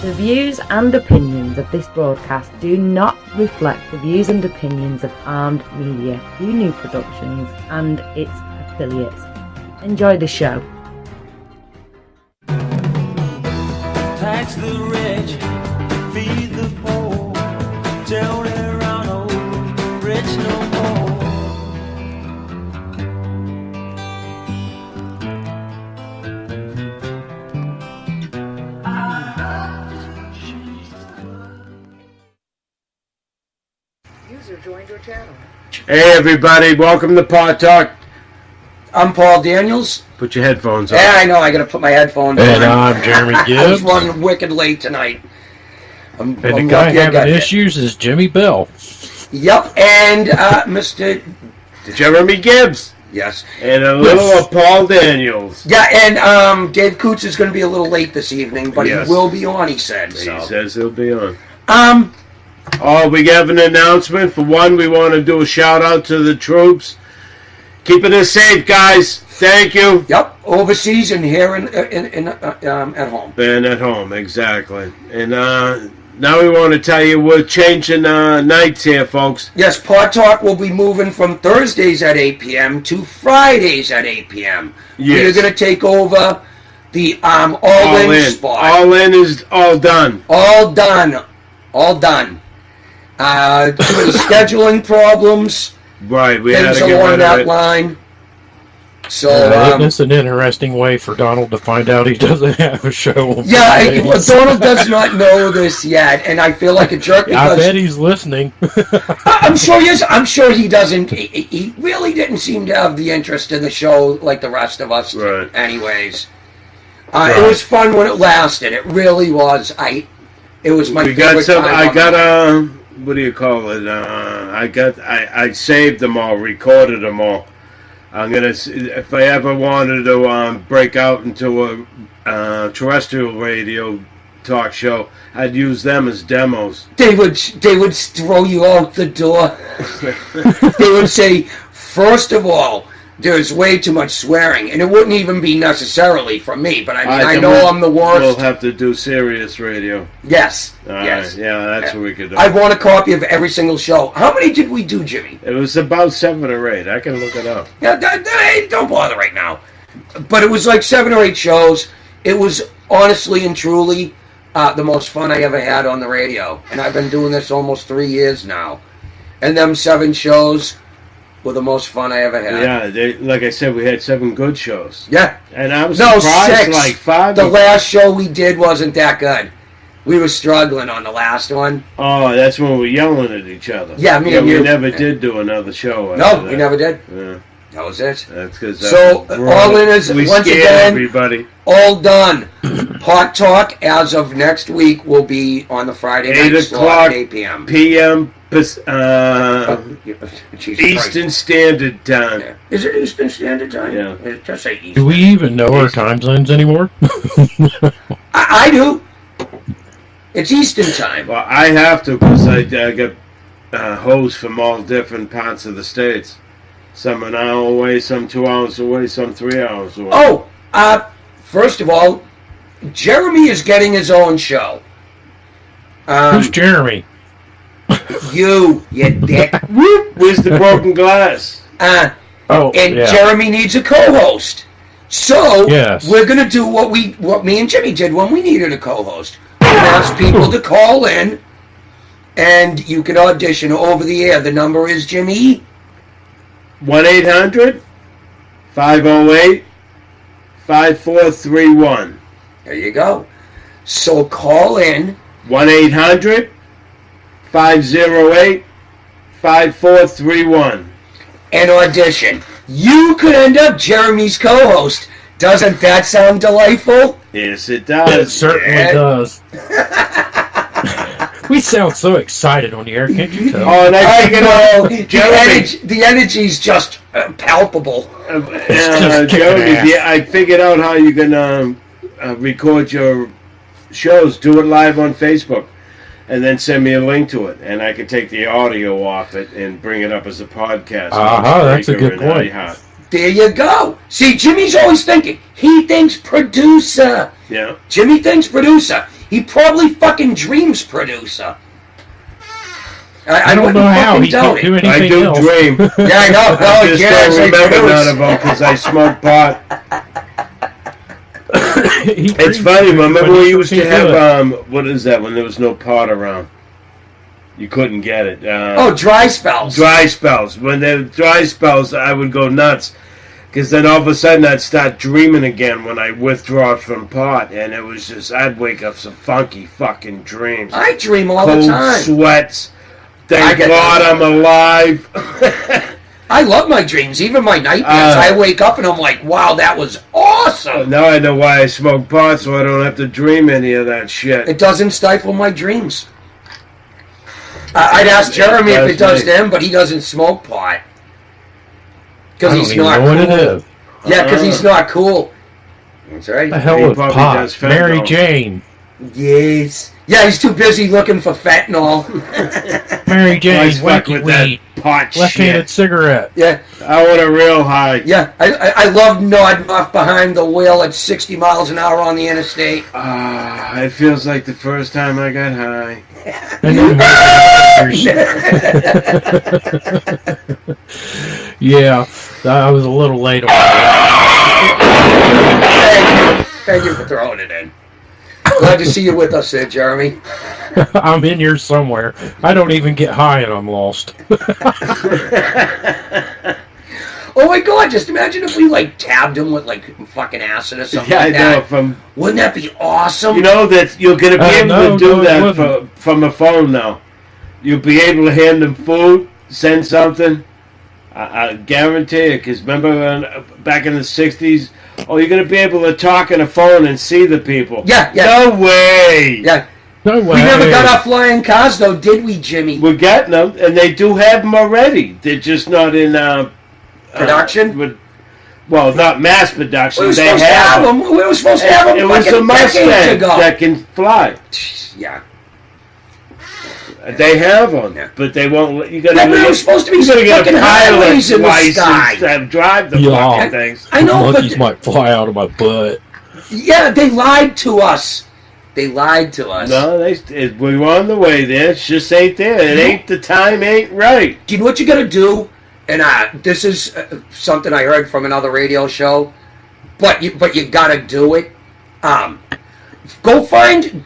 The views and opinions of this broadcast do not reflect the views and opinions of Armed Media, UNU Productions, and its affiliates. Enjoy the show. Tax the rich, feed the poor, tell there are no rich no more. User joined your channel. Hey everybody, welcome to Pod Talk. I'm Paul Daniels. Put your headphones on. Yeah, I know. I gotta put my headphones And on. I'm Jeremy I was Gibbs. running wicked late tonight. And the guy having issues is Jimmy Bell. Yep, and Mr. Jeremy Gibbs. Yes. And a little of Paul Daniels. Yeah, and Dave Coots is going to be a little late this evening, but Yes. he will be on, he said. He So. says he'll be on. Oh, we have an announcement. For one, we want to do a shout out to the troops. Keeping us safe, guys. Thank you. Yep, overseas and here at home. And at home, exactly. And now we want to tell you we're changing nights here, folks. Yes, Pod Talk will be moving from Thursdays at 8 p.m. to Fridays at 8 p.m. Yes. We're going to take over the all-in spot. All in is all done. All done. All done. Too many scheduling problems. Right, we had Things to get along rid that of it. line. So, It's an interesting way for Donald to find out he doesn't have a show. On yeah, Fridays. Donald does not know this yet, and I feel like a jerk I because bet he's listening. I'm sure he is. I'm sure he doesn't. He really didn't seem to have the interest in the show like the rest of us. Right. Anyways, Right. it was fun when it lasted. It really was. It was my We favorite got some. time I on got the- what do you call it? I saved them all, recorded them all. I'm gonna, if I ever wanted to break out into a terrestrial radio talk show, I'd use them as demos. They would throw you out the door. They would say, first of all, there's way too much swearing, and it wouldn't even be necessarily from me. But I know I'm the worst. We'll have to do Sirius radio. Yes. All yes. right, yeah, that's what we could do. I want a copy of every single show. How many did we do, Jimmy? It was about 7 or 8. I can look it up. Yeah, don't bother right now. But it was like 7 or 8 shows. It was honestly and truly the most fun I ever had on the radio. And I've been doing this almost 3 years now. And them 7 shows were the most fun I ever had. Yeah, like I said, we had 7 good shows. Yeah. And I was No, surprised 6. like 5. The last show we did wasn't that good. We were struggling on the last one. Oh, that's when we were yelling at each other. Yeah, me and we you. never did do another show. No, after we that. never did. Yeah, That was it. that's because So, all in is, we once scared again, everybody. all done. Pot Talk, as of next week, will be on the Friday 8 night slot o'clock at 8 p.m. p.m. Jesus Eastern Christ. Standard Time. Yeah. Is it Eastern Standard Time? Yeah. It just say Eastern. Do we even know our time zones anymore? I do. It's Eastern Time. Well, I have to because I get hosts from all different parts of the states. Some an hour away, some 2 hours away, some 3 hours away. Oh, first of all, Jeremy is getting his own show. Who's Jeremy? You dick. Where's the broken glass? Oh, And yeah. Jeremy needs a co-host. So Yes. we're gonna do what me and Jimmy did when we needed a co-host. We asked people to call in, and you can audition over the air. The number is Jimmy. 1-800-508-5431. There you go. So call in. 1-800-508-5431. And audition. You could end up Jeremy's co-host. Doesn't that sound delightful? Yes, it It does. certainly Yeah. does. We sound so excited on the air, can't you tell? Oh, and I think Jeremy, The energy's just palpable. just Jeremy, kicking ass. I figured out how you can record your shows. Do it live on Facebook, and then send me a link to it, and I can take the audio off it and bring it up as a podcast. That's a good And point. iHeart. There you go. See, Jimmy's always thinking. He thinks producer. Yeah. Jimmy thinks producer. He probably fucking dreams producer. I don't wouldn't know how fucking he doubt can't do it. anything I do else. dream. Yeah, I know. I No, just yeah, don't remember none of them because I smoke pot. He It's dreams funny. of it, Remember but we he used to can't do it. have what is that when there was no pot around? You couldn't get it. Oh, dry spells. Dry spells. When there were dry spells, I would go nuts. Because then all of a sudden I'd start dreaming again when I withdraw from pot. And it was just, I'd wake up some funky fucking dreams. I dream all Cold the time. sweats. I Thank get God that. I'm alive. I love my dreams, even my nightmares. I wake up and I'm like, wow, that was awesome. Now I know why I smoke pot, so I don't have to dream any of that shit. It doesn't stifle my dreams. I'd ask Jeremy if it does to him, but he doesn't smoke pot. I Because don't he's even not know what it cool. is. Yeah, because he's not cool. That's right. The hell He is probably pot? does fentanyl. Mary Jane. Yes. Yeah, he's too busy looking for fentanyl. Mary Jane, Always fuck wacky with that weed, pot left-handed shit. cigarette. Yeah, I want a real high. yeah. I love nodding off behind the wheel at 60 miles an hour on the interstate. It feels like the first time I got high. And then yeah, I was a little late on that. Thank you for throwing it in. Glad to see you with us there, Jeremy. I'm in here somewhere. I don't even get high and I'm lost. Oh my god, just imagine if we like tabbed him with like fucking acid or something Yeah, I like know. that. Wouldn't that be awesome? You know that you're going to be able no, to do no, it that wasn't. from a phone now. You'll be able to hand them food, send something. I guarantee it, because remember back in the 60s, you're going to be able to talk on a phone and see the people. Yeah, yeah. No way. Yeah. No way. We never got our flying cars though, did we, Jimmy? We're getting them, and they do have them already. They're just not in Production? Well, not mass production. We were They supposed to have them. them. We were supposed to have them It was a fucking decades Mustang ago. that can fly. Yeah. They have them, Yeah. but they won't. You got Yeah, to. but it was supposed to be You got to get fucking a highways pilot's in the license sky. to drive the Yeah. fucking things. I know, Monkeys but might fly out of my butt. yeah, they lied to us. They lied to us. No, we're on the way there. It just ain't there. It ain't the time. Ain't right. Do you know what you got to do? And this is something I heard from another radio show, but you got to do it. Go find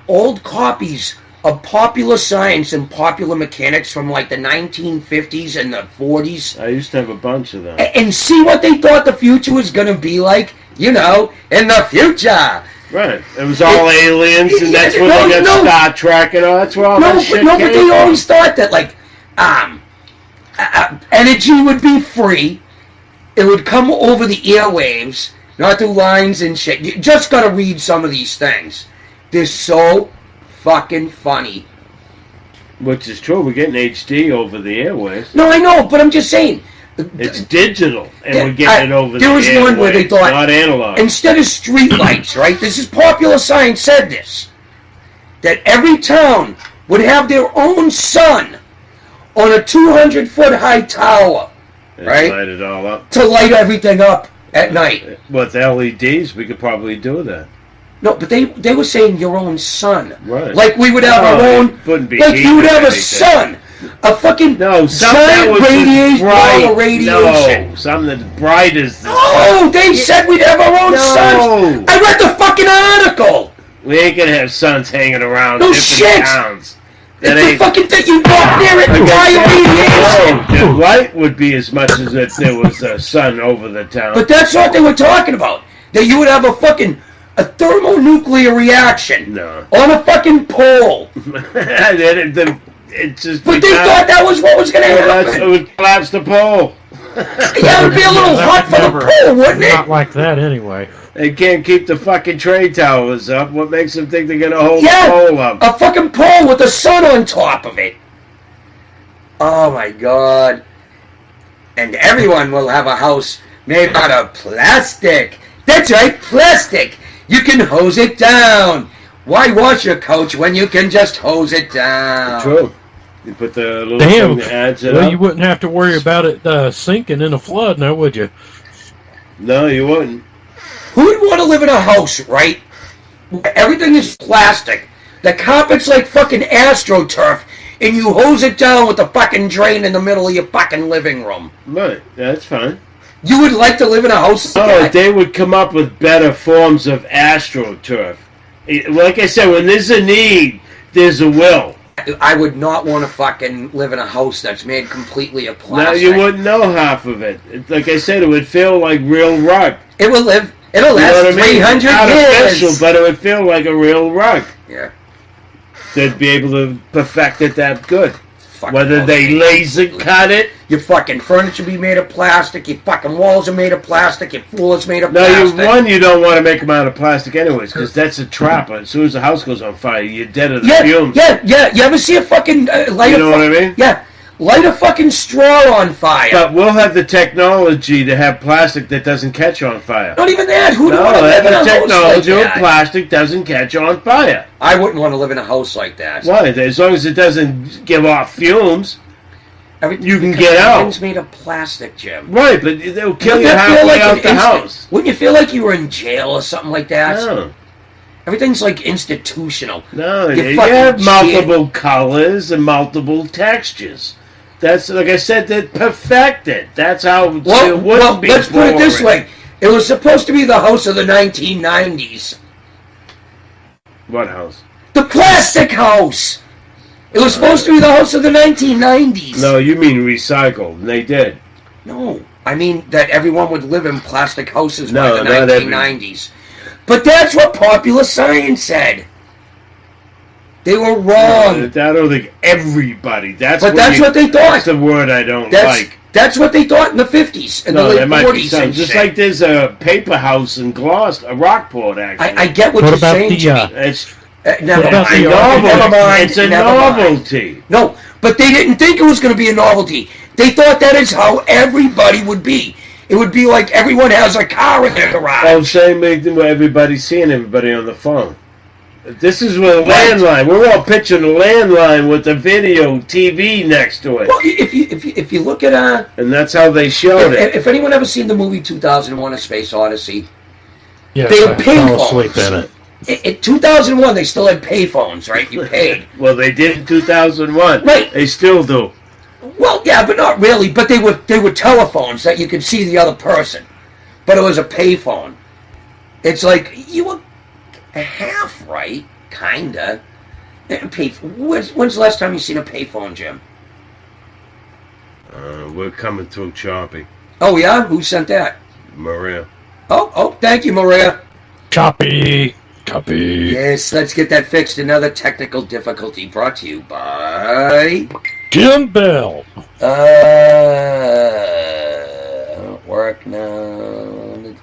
old copies of Popular Science and Popular Mechanics from like the 1950s and the 40s, I used to have a bunch of them. and see what they thought the future was going to be like. You know, in the future. Right. It was all aliens, and that's Yeah, when they got no. Star Trek and all. That's where all that shit But came they from. always thought that like energy would be free. It would come over the airwaves, not through lines and shit. You just gotta read some of these things. They're so fucking funny. Which is true. We're getting HD over the airways. No, I know, but I'm just saying. It's digital, and Yeah, we're getting it over the there was airways, one where they thought- not analog. Instead of street lights, right? This is Popular Science said this. That every town would have their own sun on a 200-foot high tower, right? Light it all up. To light everything up at night. With LEDs, we could probably do that. No, but they were saying your own sun. Right. Like we would have No, our own. it wouldn't be Like heat you would or have a anything. sun. A fucking No, something that giant was radiation as ball bright. of radiation. No, something that's bright as the Oh, they said we'd have our own No. suns. I read the fucking article. We ain't gonna have suns hanging around No different shit. towns. It's That the ain't. fucking thing. You walk near it and die of radiation. No, the light would be as much as if there was a sun over the town. But that's what they were talking about. That you would have a thermonuclear reaction No. on a fucking pole. It just. But they thought that was what was going to It happen. would collapse the pole. Yeah, it would be a little That hot would for never- the pole, wouldn't it? Not like that anyway. They can't keep the fucking trade towers up. What makes them think they're gonna hold Yeah, the pole up? a fucking pole with the sun on top of it. Oh my god. And everyone will have a house made out of plastic. That's right, plastic. You can hose it down. Why wash your couch when you can just hose it down? True. You put the little Damn. thing that adds it Well, up. you wouldn't have to worry about it sinking in a flood now, would you? No, you wouldn't. Who would want to live in a house, right? Everything is plastic. The carpet's like fucking AstroTurf, and you hose it down with the fucking drain in the middle of your fucking living room. Right, that's fine. You would like to live in a house like Oh, that? they would come up with better forms of AstroTurf. Like I said, when there's a need, there's a will. I would not want to fucking live in a house that's made completely of Now plastic. you wouldn't know half of it. Like I said, it would feel like real rug. It will live. It'll You know last what I mean? 300 Artificial, years. but it would feel like a real rug. Yeah. They'd be able to perfect it that good. Fucking Whether they okay. laser cut it. Your fucking furniture be made of plastic. Your fucking walls are made of plastic. Your floor is made of No, plastic. you don't want to make them out of plastic anyways, because that's a trap. As soon as the house goes on fire, you're dead of the Yeah, fumes. yeah. You ever see a fucking light? You know what I mean? Yeah, light a fucking straw on fire. But we'll have the technology to have plastic that doesn't catch on fire. Not even that. Who would want to No, live in a the house like technology with that? plastic doesn't catch on fire. I wouldn't want to live in a house like that. Why? As long as it doesn't give off fumes. You can because get out. Everything's made of plastic, Jim. Right, but they'll kill Wouldn't you that feel halfway like out an the house. Wouldn't you feel like you were in jail or something like that? No. Everything's like institutional. No, You you fucking have cheat. multiple colors and multiple textures. That's, like I said, they're perfected. That's how it wouldn't be let's put it this boring. way. It was supposed to be the house of the 1990s. What house? The plastic house. It was supposed to be the house of the 1990s. No, you mean recycled. And they did. No, I mean that everyone would live in plastic houses No, by the not every- 1990s. But that's what popular science said. They were wrong. I don't think everybody. That's But that's what they thought. That's the word I don't like. That's what they thought in the 50s and No, the that late might be 40s something. and Just shit. like there's a paper house in Gloucester, Rockport, actually. I get what, What you're about saying, the, Jimmy. It's Never What about mind. the Never mind. It's a Never mind. novelty. No, but they didn't think it was going to be a novelty. They thought that is how everybody would be. It would be like everyone has a car in their garage. Oh, same thing where everybody's seeing everybody on the phone. This is with a landline. We're all picturing a landline with a video TV next to it. Well, if you look at And that's how they showed it. if anyone ever seen the movie 2001: A Space Odyssey, Yes, They I had fell payphones. asleep in it. in 2001 they still had payphones, right? You paid. Well, they did in 2001. Right. They still do. Well, yeah, but not really. But they were telephones that you could see the other person, but it was a payphone. It's like you were half right, kinda. When's the last time you seen a payphone, Jim? We're coming through choppy. Oh yeah, who sent that? Maria. Oh, thank you, Maria. Choppy. Yes, let's get that fixed. Another technical difficulty brought to you by Jim Bell. Work now.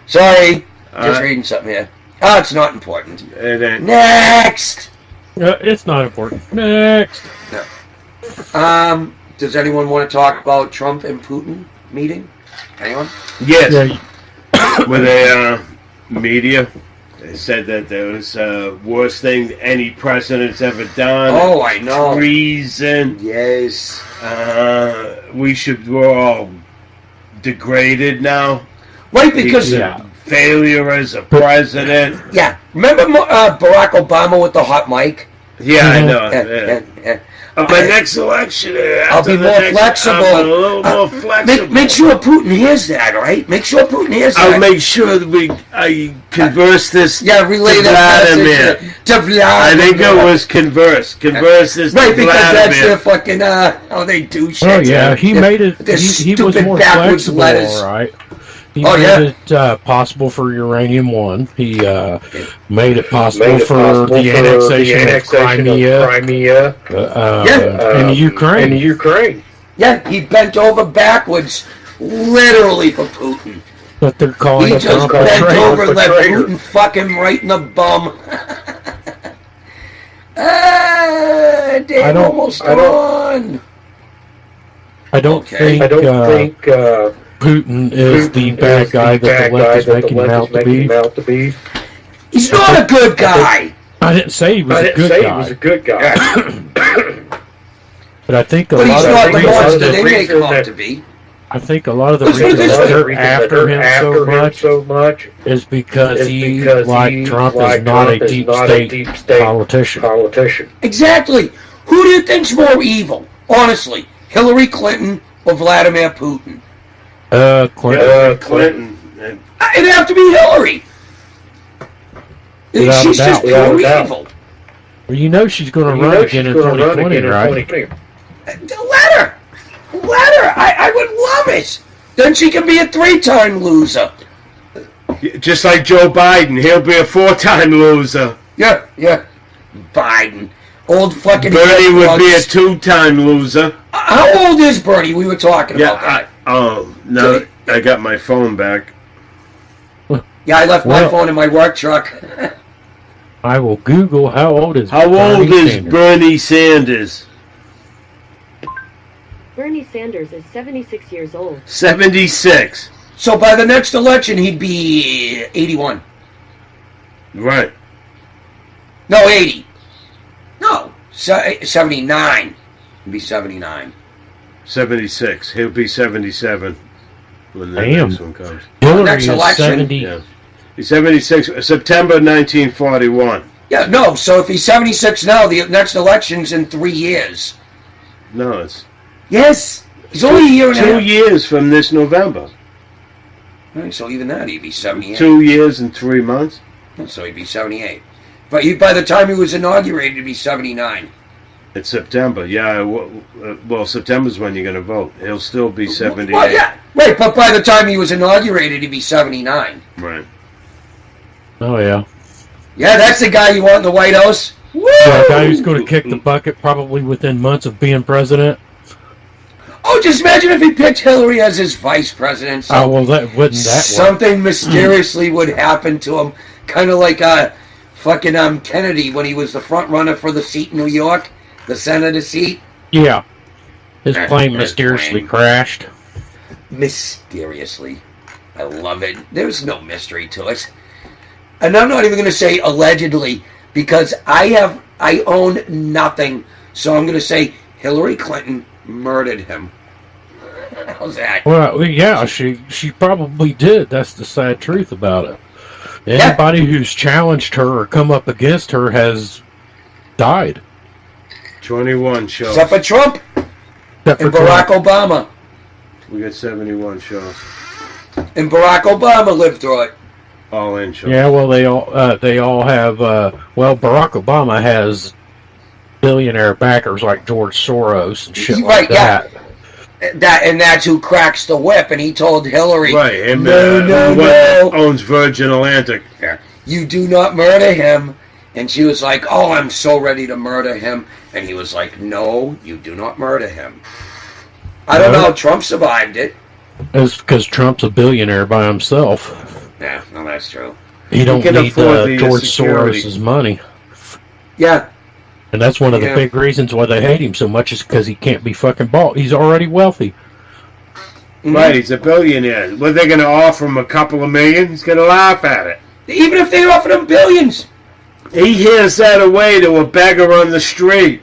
Sorry, just reading something here. Oh, it's not important. And then, Next. It's not important. Next. Does anyone want to talk about Trump and Putin meeting? Anyone? yes, Yeah, with a media, they said that there was worst thing any president's ever done. Oh, I know. Treason. Yes. We're all degraded now. Right, because Yeah. Failure as a president. yeah. Remember Barack Obama with the hot mic? Yeah, I know. Yeah. My next election, I'll be more flexible. I'm a little more flexible. Make sure Putin hears that, all right? Make sure Putin hears that. I'll make sure that I converse this. Yeah, relay to that Vladimir. message to Vladimir. I think it was converse. Converse this right, to because that's their Vladimir. fucking how they do shit. Oh yeah, he made it. Their He was stupid more backwards flexible, letters. all right. He Oh, made it possible for Uranium One. He made it possible for the annexation of Crimea, and Ukraine. Yeah, he bent over backwards, literally for Putin. But they're calling He it just Trump a bent traitor. over and let Putin fuck him right in the bum. Dave almost on. I don't Okay. think Putin is the bad guy that the left is making him out to be. He's not a good guy. I didn't say he was a good guy. But I think a But he's lot not of the the monster reasons they make him out that to be. I think a lot of the Let's put it reason this that way. they're after him so much is because he, like Trump, is not a deep state politician. Exactly. Who do you think's more evil? Honestly, Hillary Clinton or Vladimir Putin? Clinton. It'd have to be Hillary. Without She's a doubt, just pure evil. Well, you know she's going to run again in 2020, right? Let her. I would love it. Then she can be a 3-time loser. Just like Joe Biden, he'll be a 4-time loser. Yeah. Biden. Old fucking... Bernie would be a 2-time loser. How old is Bernie? We were talking about that. No, I got my phone back. Yeah, I left my phone in my work truck. I will Google how old is Bernie Sanders? Bernie Sanders is 76 years old. 76. So by the next election, he'd be 81. Right. No, 80. No, 79. He'd be 79. 76. He'll be 77 when the next one comes. Hillary Next is election. 70. Yeah. He's 76. September 1941. Yeah, no, so if he's 76 now, the next election's in 3 years. No, it's Yes. He's only a year and a 2 half. years from this November. Right, so even that, he'd be 78. 2 years and 3 months. So he'd be 78. But by the time he was inaugurated, he'd be 79. It's September. Yeah, well, September's when you're going to vote. He'll still be 78. Well, yeah, right, but by the time he was inaugurated, he'd be 79. Right. Oh, yeah. Yeah, that's the guy you want in the White House. Woo! Yeah, a guy who's going to kick the bucket probably within months of being president. Oh, just imagine if he picked Hillary as his vice president. Oh, well, that wouldn't that Something mysteriously would happen to him. Kind of like fucking Kennedy when he was the front runner for the seat in New York, the senator seat. Yeah. His plane mysteriously crashed. Mysteriously. I love it. There's no mystery to it. And I'm not even going to say allegedly, because I own nothing. So I'm going to say Hillary Clinton murdered him. How's that? Well, yeah, she probably did. That's the sad truth about it. Anybody who's challenged her or come up against her has died. 21 shows. Except for Trump Except and for Barack Trump. Obama. We got 71 shows. And Barack Obama lived through it. All in shows. Yeah, well, they all have. Barack Obama has billionaire backers like George Soros and shit like that. Yeah. And that's who cracks the whip. And he told Hillary, Right. And, no. owns Virgin Atlantic. Yeah. You do not murder him. And she was like, oh, I'm so ready to murder him. And he was like, no, you do not murder him. I don't know. Trump survived it. It's because Trump's a billionaire by himself. Yeah, no, that's true. He don't can need afford the George security. Soros's money. Yeah. And that's one of the big reasons why they hate him so much is because he can't be fucking bought. He's already wealthy. Right, he's a billionaire. What, they're going to offer him a couple of million? He's going to laugh at it. Even if they offered him billions. He hears that away to a beggar on the street.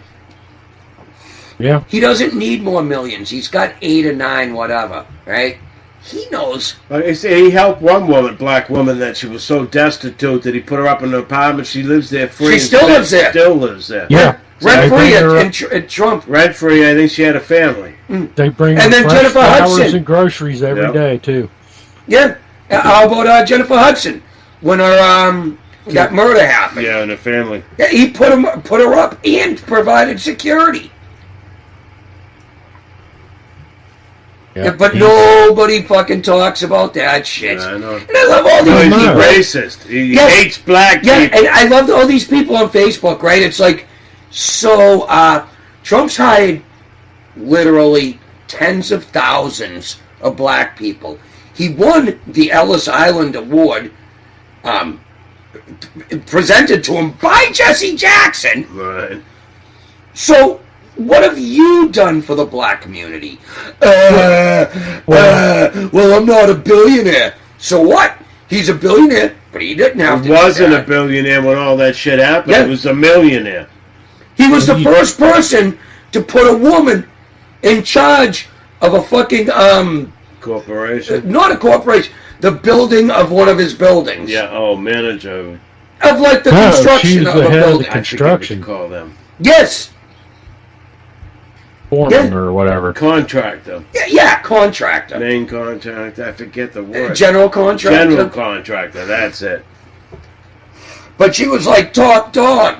Yeah. He doesn't need more millions. He's got 8 or 9, whatever, right? He knows. Like I say, he helped one woman, black woman, that she was so destitute that he put her up in an apartment. She lives there free. She still lives there. Still lives there. Yeah. Rent-free at Trump. Rent-free, I think she had a family. They bring And her then fresh Jennifer flowers Hudson. and groceries every day too. Yeah. How about Jennifer Hudson? When her that murder happened. Yeah, and a family. Yeah, he put her up and provided security. Yeah. Yeah, but nobody fucking talks about that shit. Yeah, I know. And I love all these He's people. racist. He Yes. hates black people. Yeah, and I love all these people on Facebook, right? It's like, so Trump's hired literally tens of thousands of black people. He won the Ellis Island Award, presented to him by Jesse Jackson. Right. So, what have you done for the black community? Well, I'm not a billionaire. So what? He's a billionaire, but he didn't have to He wasn't do a that. billionaire when all that shit happened. Yeah. He was a millionaire. He was the first person to put a woman in charge of a fucking Corporation. Not a corporation. The building of one of his buildings. Yeah. Oh, manager. Of like the No, construction she's of the a head of building. the I forget what you call them. Yes. Foreman Yeah. or whatever. Contractor. Yeah, contractor. Main contractor. I forget the word. General contractor. General contractor. That's it. But she was like top dog.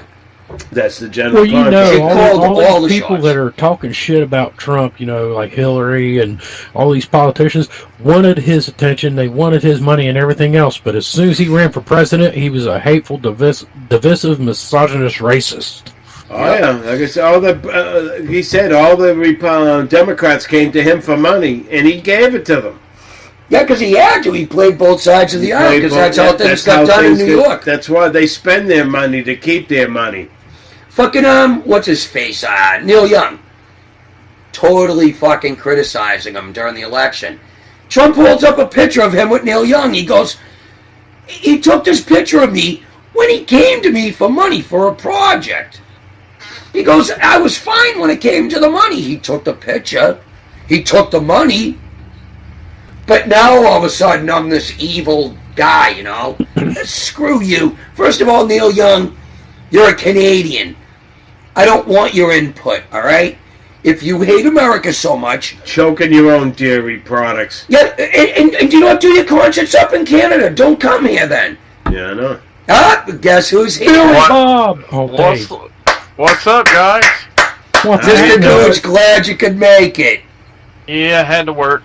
That's the general Well, you contractor. She know, called all all these the people shots. that are talking shit about Trump, you know, like Hillary and all these politicians, wanted his attention. They wanted his money and everything else. But as soon as he ran for president, he was a hateful, divisive, misogynist racist. Oh yeah, like I said, he said all the Democrats came to him for money, and he gave it to them. Yeah, because he had to. He played both sides of the aisle because that's how things got done in New York. That's why they spend their money to keep their money. Fucking, what's his face? Neil Young. Totally fucking criticizing him during the election. Trump holds up a picture of him with Neil Young. He goes, he took this picture of me when he came to me for money for a project. He goes, I was fine when it came to the money. He took the picture. He took the money. But now all of a sudden I'm this evil guy, you know? Screw you. First of all, Neil Young, you're a Canadian. I don't want your input, all right? If you hate America so much... Choking your own dairy products. Yeah, and do not do your concerts up in Canada. Don't come here then. Yeah, I know. Guess who's here? Bob! Oh, Dave. What's up, guys? What's Just the up? dude's glad you could make it. Yeah, had to work.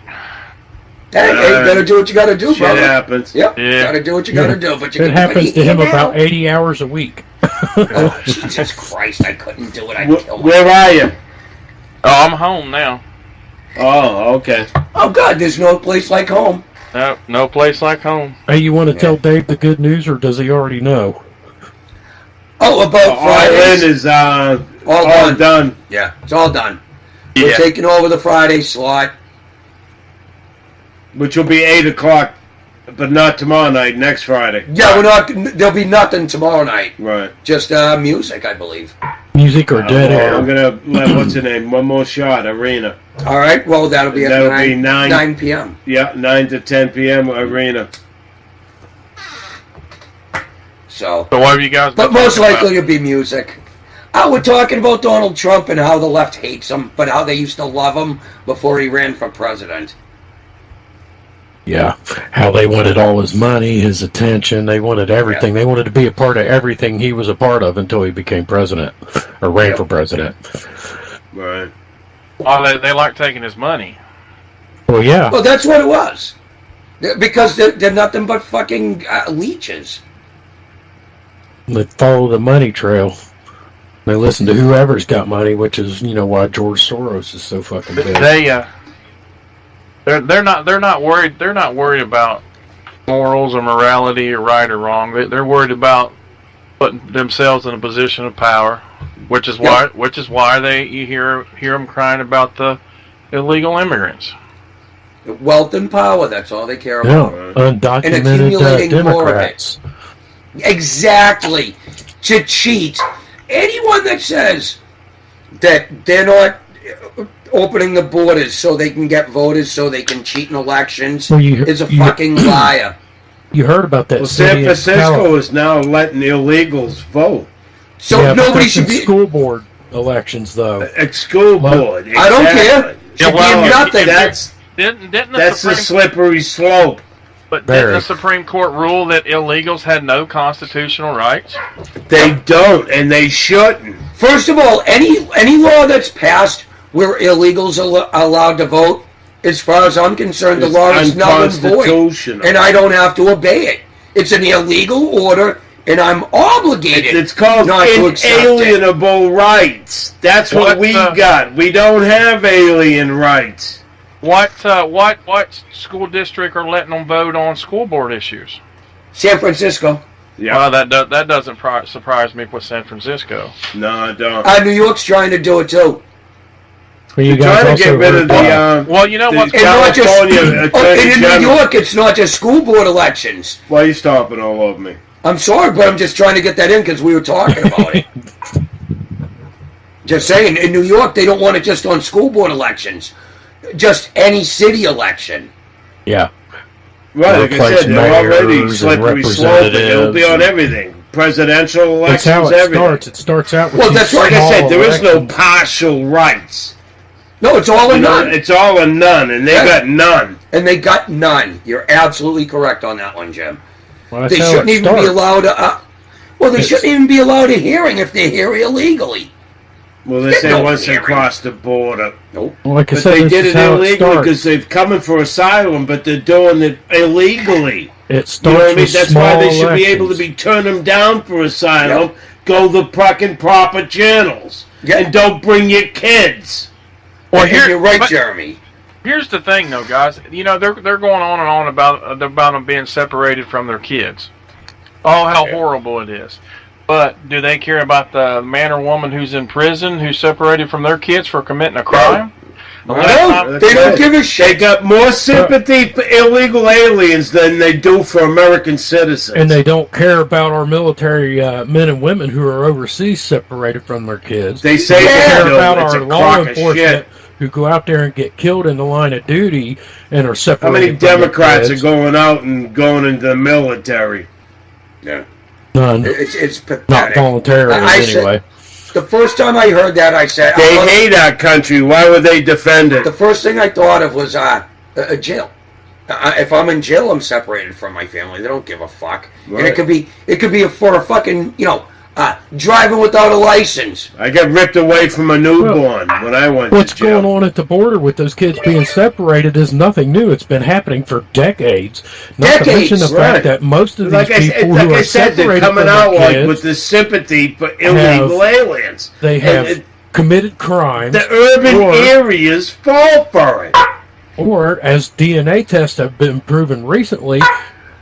Hey, you gotta do what you gotta do, Shit brother. happens. Yep, Yeah. gotta do what you gotta do. But you It can happens to him now. about 80 hours a week. Oh, Jesus Christ, I couldn't do it. I'd kill myself. Where are you? Oh, I'm home now. Oh, okay. Oh, God, there's no place like home. No place like home. Hey, you want to tell Dave the good news, or does he already know? Oh, about All in Fridays. is All done. Yeah, it's all done. We're Yeah. taking over the Friday slot. Which will be 8 o'clock, but not tomorrow night, next Friday. Yeah, we're not. There'll be nothing tomorrow night. Right. Just music, I believe. Music or dead Well, I'm air? going to let, what's her name, one more shot, Arena. All right. Well, that'll be at That'll 9, be 9 p.m. Yeah, 9 to 10 p.m. Arena. So, So what have you guys but been most talking likely it'll be music. We're talking about Donald Trump and how the left hates him, but how they used to love him before he ran for president. Yeah. How they wanted all his money, his attention. They wanted everything. They wanted to be a part of everything he was a part of until he became president or ran for president. Right. about? Oh, they like taking his money. Well, yeah. Well, that's what it was. Because they're nothing but fucking leeches. They follow the money trail. They listen to whoever's got money, which is, you know, why George Soros is so fucking big. They're not worried about morals or morality or right or wrong. They're worried about putting themselves in a position of power, which is why you hear them crying about the illegal immigrants. Wealth and power, that's all they care Yeah, about. undocumented accumulating more of it. Democrats. Exactly. To cheat. Anyone that says that they're not opening the borders so they can get voters so they can cheat in elections Well, is a fucking liar. You heard about that Well, city San in Francisco is now letting illegals vote. So Yeah, but nobody that's should in be... school board elections, though. School board. I don't care. Exactly. Should well, be nothing. Didn't the That's the Supreme slippery slope. But Very. didn't the Supreme Court rule that illegals had no constitutional rights? They don't, and they shouldn't. First of all, any law that's passed where illegals are allowed to vote, as far as I'm concerned, the It's law is null and void, unconstitutional. and I don't have to obey it. It's an illegal order, and I'm obligated It's called not to accept it. inalienable rights. That's what What, we uh, got. We don't have alien rights. What school district are letting them vote on school board issues? San Francisco. Yeah. Well, that doesn't surprise me with San Francisco. No, I don't. New York's trying to do it too. Well, you They're guys trying to also get rid heard of the. Well, you know the what? And not just, California Attorney and in General. New York, it's not just school board elections. Why are you stomping all over me? I'm sorry, but I'm just trying to get that in because we were talking about it. Just saying, in New York, they don't want it just on school board elections. Just any city election. Yeah. Right, like I Replace said, they're already mayors and slippery slope. It'll be on representatives. everything. Presidential That's elections, how it everything. starts. It starts out with Well, these that's Like I said, small there is no elections. partial rights. No, it's all or You know, none. it's all or none, and they Yeah. got none. And they got none. You're absolutely correct on that one, Jim. Well, that's They how shouldn't it even be starts. allowed well, they It's- shouldn't even be allowed a hearing if they're here illegally. Well, they Get say no once they hearing. cross the border. Nope. Well, like I But said, they this did is it how illegally starts. because they've coming for asylum, but they're doing it illegally. It You know starts what I mean? with That's small why they should be able to elections. be turn them down for asylum. Yep. Go the fucking proper channels, Yeah. and don't bring your kids. Well, And you're right, but Jeremy. here's the thing, though, guys. You know, they're going on and on about them being separated from their kids. Oh, how horrible it is. But do they care about the man or woman who's in prison who's separated from their kids for committing a crime? The last No, time- they don't give a They shit. got more sympathy for illegal aliens than they do for American citizens. And they don't care about our military men and women who are overseas separated from their kids. They say They they care do. about It's our a law crock of enforcement shit. who go out there and get killed in the line of duty and are How separated many from their Democrats are kids. going out and going into the military? Yeah. None. It's pathetic. Not voluntarily, I said- anyway. The first time I heard that, I said, They hate our country. Why would they defend it? the first thing I thought of was a jail. If I'm in jail, I'm separated from my family. They don't give a fuck. And Right. it could be for a fucking, driving without a license. I got ripped away from a newborn when I went What's to jail. going on at the border with those kids being separated is nothing new. It's been happening for decades. Not to mention the Decades, fact right. that most of these Like people I who are said, they're separated coming from out their like kids, with this sympathy for illegal aliens. they have And committed crimes, the urban or- areas fall for it. or as DNA tests have been proven recently,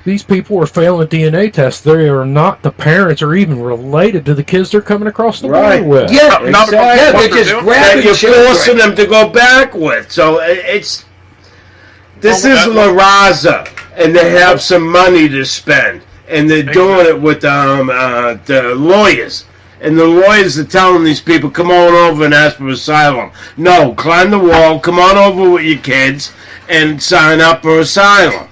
these people are failing DNA tests. They are not the parents or even related to the kids they're coming across the Right. border with. Yeah, No, Exactly. yeah, what they're they're just doing- That grabbing you're children. forcing them to go back with. So it's this Well, is La Raza, and they have some money to spend, and they're doing it with the lawyers. And the lawyers are telling these people, come on over and ask for asylum. No, climb the wall, come on over with your kids, and sign up for asylum.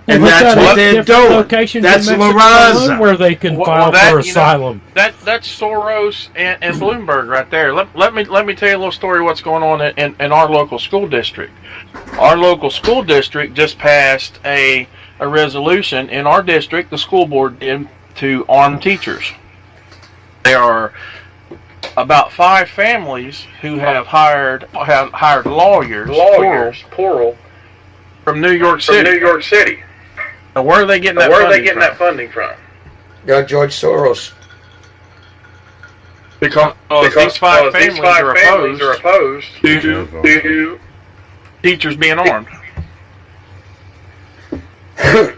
And We've that's got what they're different doing. locations That's in La Mexico alone Raza. where they can Well, file that, for you know, asylum. That's Soros and Bloomberg right there. Let me tell you a little story of what's going on in our local school district. Our local school district just passed a resolution in our district. The school board did, to arm teachers. There are about 5 families who have hired lawyers, plural, from New York City. Now, where are they getting that funding from? Yeah, George Soros. Because these five families are opposed to teachers being armed.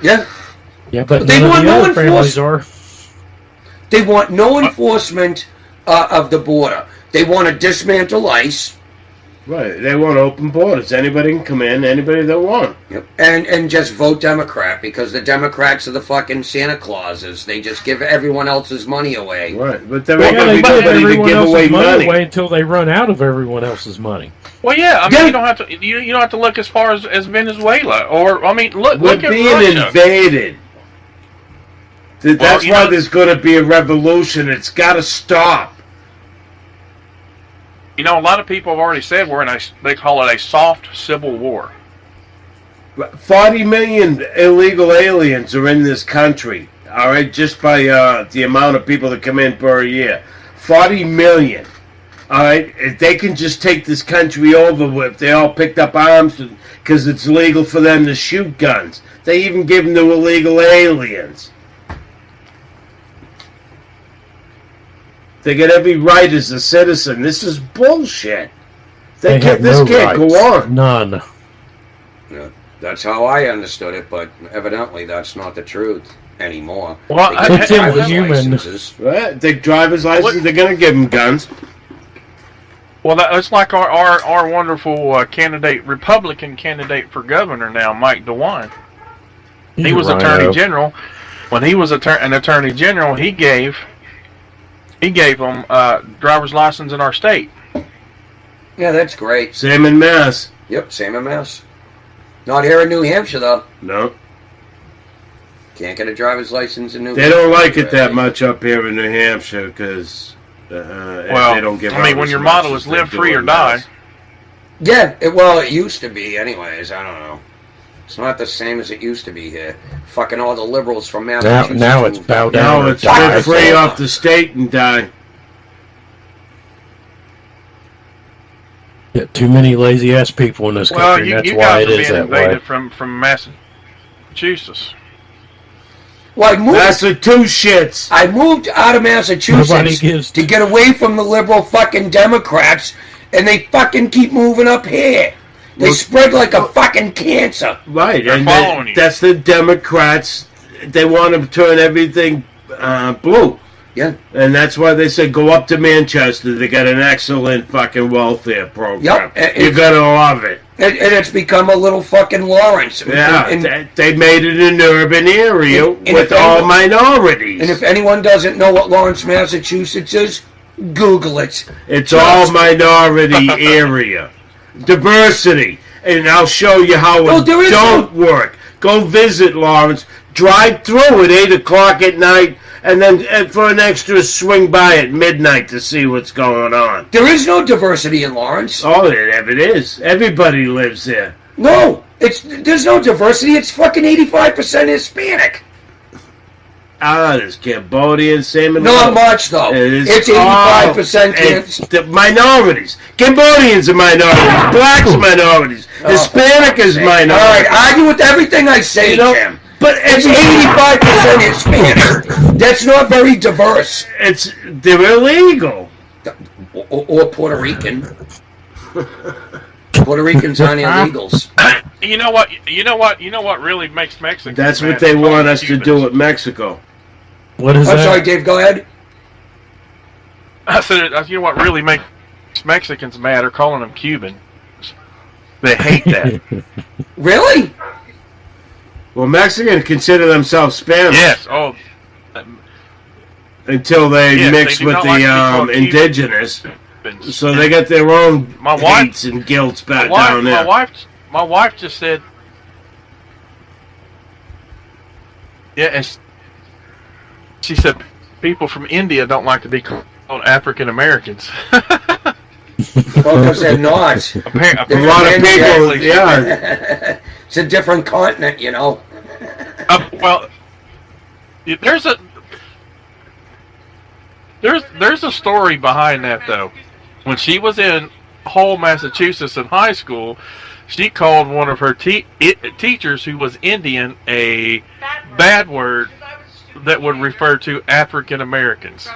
Yeah. Yeah, but They none want of the no other families are. They want no enforcement of the border. They want to dismantle ICE. Right, they want open borders. Anybody can come in, anybody they want. Yep. And just vote Democrat because the Democrats are the fucking Santa Clauses. They just give everyone else's money away. Right, but there Yeah, ain't they gonna be give nobody to everyone give away else's money money. away until they run out of everyone else's money. Well, yeah, I mean, Yeah. you don't have to. You don't have to look as far as Venezuela, or I mean, We're look at being Russia. invaded. That's you why know- there's going to be a revolution. It's got to stop. You know, a lot of people have already said we're in a. They call it a soft civil war. 40 million illegal aliens are in this country. All right, just by the amount of people that come in per year. 40 million. All right, if they can just take this country over, if they all picked up arms because it's legal for them to shoot guns. They even give them to illegal aliens. They get every right as a citizen. This is bullshit. They have This no can't rights. go on. None. Yeah, that's how I understood it, but evidently that's not the truth anymore. Well, They give It's driver's inhuman. licenses. Right? They driver's license. They're going to give them guns. Well, it's like our wonderful Republican candidate for governor now, Mike DeWine. He was Attorney General. When he was an Attorney General, he gave them driver's license in our state. Yeah, that's great. Same in Mass. Yep, same MS. Not here in New Hampshire, though. No. Can't get a driver's license in New They Hampshire. don't like it that much up here in New Hampshire because Well, they don't give I mean, out when as your much motto as is they live do free or in die. Mass. Yeah, it used to be anyways. I don't know. It's not the same as it used to be here. Fucking all the liberals from Massachusetts. Now it's bow down. Now or it's die. live free off the state and die. Yeah, too many lazy ass people in this Well, country. you That's why guys it are is being that way. invaded from Massachusetts. Well, That's the two shits. I moved out of Nobody Massachusetts gives- to get away from the liberal fucking Democrats, and they fucking keep moving up here. They Well- spread like a fucking cancer. Right, They're and following you. that's the Democrats. They want to turn everything blue. Yeah. And that's why they said go up to Manchester. They got an excellent fucking welfare program. Yep, You're going to love it. And it's become a little fucking Lawrence. Yeah, And they made it an urban area And with if all anyone- minorities. if anyone doesn't know what Lawrence, Massachusetts is, Google it. It's all minority area. Diversity. And I'll show you how Well, it there is don't work. Go visit Lawrence. Drive through at 8 o'clock at night. And then for an extra, swing by at midnight to see what's going on. There is no diversity in Lawrence. Oh, it is. Everybody lives there. No, there's no diversity. It's fucking 85% Hispanic. There's Cambodians, same in Not much though. It's 85% it's the minorities. Cambodians are minorities. Blacks are minorities. Hispanic is minority. All right, argue with everything I say, You know, Jim. but It's 85% Hispanic. That's not very diverse. They're illegal. Or Puerto Rican. Puerto Ricans aren't illegals. You know what? You know what really makes Mexico. That's what they want us to do with Mexico. What is I'm that? sorry, Dave. Go ahead. I said, you know what really makes Mexicans mad? Are calling them Cuban. They hate that. Really? Well, Mexicans consider themselves Spanish. Yes. Oh, Until they Yes, mix they do with not like to be called the Cuban. indigenous. Cubans. So they got their own My wife- hates and guilts back my down there. my wife just said, yeah, and she said people from India don't like to be called African Americans. Well, because they're not. A lot of people, yeah. It's a different continent, you know. Well, there's a story behind that though. When she was in Hull, Massachusetts in high school, she called one of her teachers who was Indian a bad word that would refer to African Americans,